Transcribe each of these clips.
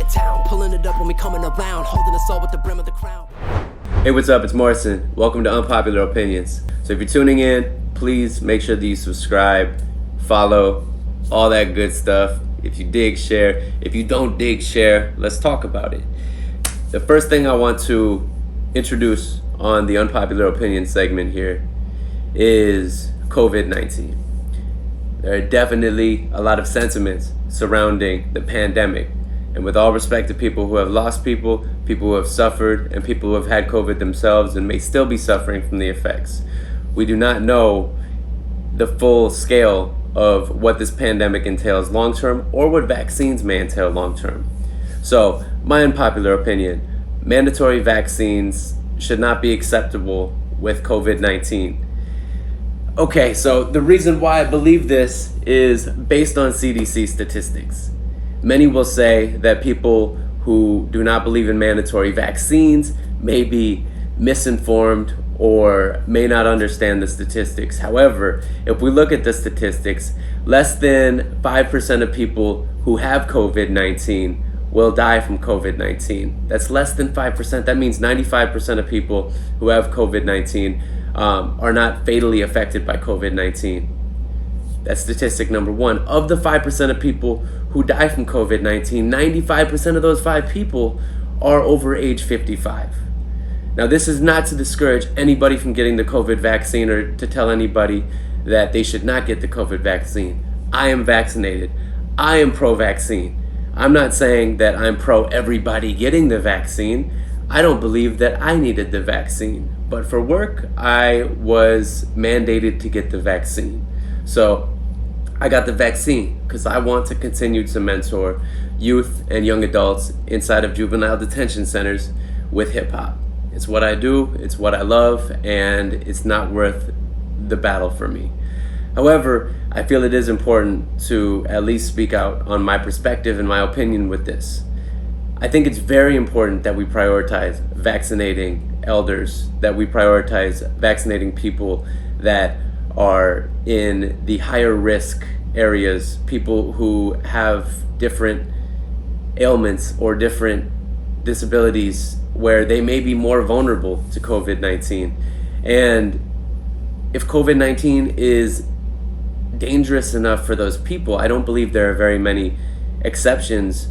of town, pulling it up when we coming around, holding us all with the brim of the crown. Hey, what's up? It's Morrison. Welcome to Unpopular Opinions. So if you're tuning in, please make sure that you subscribe, follow, all that good stuff. If you dig, share. If you don't dig, share. Let's talk about it. The first thing I want to introduce on the Unpopular Opinion segment here is COVID-19. There are definitely a lot of sentiments surrounding the pandemic. And with all respect to people who have lost people who have suffered, and people who have had COVID themselves and may still be suffering from the effects, we do not know the full scale of what this pandemic entails long-term or what vaccines may entail long-term. So, my unpopular opinion, mandatory vaccines should not be acceptable with COVID-19. Okay, so the reason why I believe this is based on CDC statistics. Many will say that people who do not believe in mandatory vaccines may be misinformed or may not understand the statistics. However, if we look at the statistics, less than 5% of people who have COVID-19 will die from COVID-19. That's less than 5%. That means 95% of people who have COVID-19 are not fatally affected by COVID-19. That's statistic number one. Of the 5% of people who die from COVID-19, 95% of those 5 people are over age 55. Now, this is not to discourage anybody from getting the COVID vaccine or to tell anybody that they should not get the COVID vaccine. I am vaccinated. I am pro-vaccine. I'm not saying that I'm pro everybody getting the vaccine. I don't believe that I needed the vaccine. But for work, I was mandated to get the vaccine. So I got the vaccine because I want to continue to mentor youth and young adults inside of juvenile detention centers with hip hop. It's what I do, it's what I love, and it's not worth the battle for me. However, I feel it is important to at least speak out on my perspective and my opinion with this. I think it's very important that we prioritize vaccinating elders, that we prioritize vaccinating people that are in the higher risk areas, people who have different ailments or different disabilities where they may be more vulnerable to COVID-19. And if COVID-19 is dangerous enough for those people, I don't believe there are very many exceptions.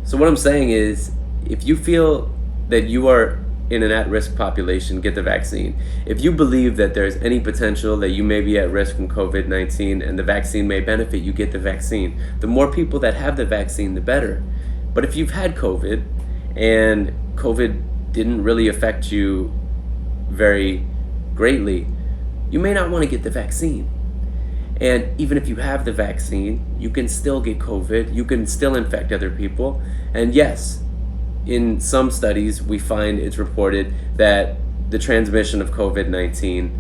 So what I'm saying is, if you feel that you are in an at-risk population, get the vaccine. If you believe that there's any potential that you may be at risk from COVID-19 and the vaccine may benefit you, get the vaccine. The more people that have the vaccine, the better. But if you've had COVID and COVID didn't really affect you very greatly, you may not want to get the vaccine. And even if you have the vaccine, you can still get COVID, you can still infect other people. And yes, in some studies, we find it's reported that the transmission of COVID-19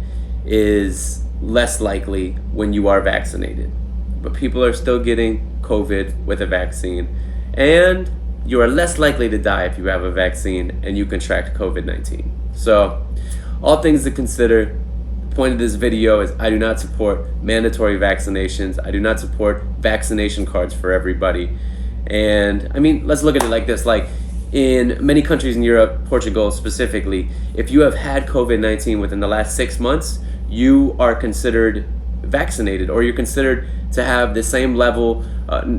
is less likely when you are vaccinated. But people are still getting COVID with a vaccine. And you are less likely to die if you have a vaccine and you contract COVID-19. So, all things to consider. The point of this video is I do not support mandatory vaccinations. I do not support vaccination cards for everybody. And I mean, let's look at it like this. Like, in many countries in Europe, Portugal specifically, if you have had COVID-19 within the last 6 months, you are considered vaccinated, or you're considered to have the same level,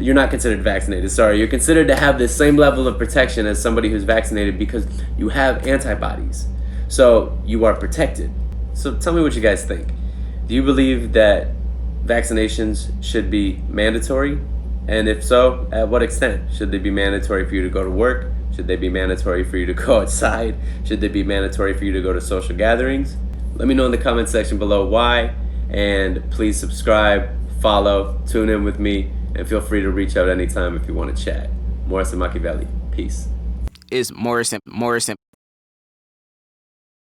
you're not considered vaccinated, sorry, you're considered to have the same level of protection as somebody who's vaccinated because you have antibodies. So you are protected. So tell me what you guys think. Do you believe that vaccinations should be mandatory? And if so, at what extent? Should they be mandatory for you to go to work? Should they be mandatory for you to go outside? Should they be mandatory for you to go to social gatherings? Let me know in the comment section below why, and please subscribe, follow, tune in with me, and feel free to reach out anytime if you want to chat. Morrison Machiavelli. Peace. It's Morrison.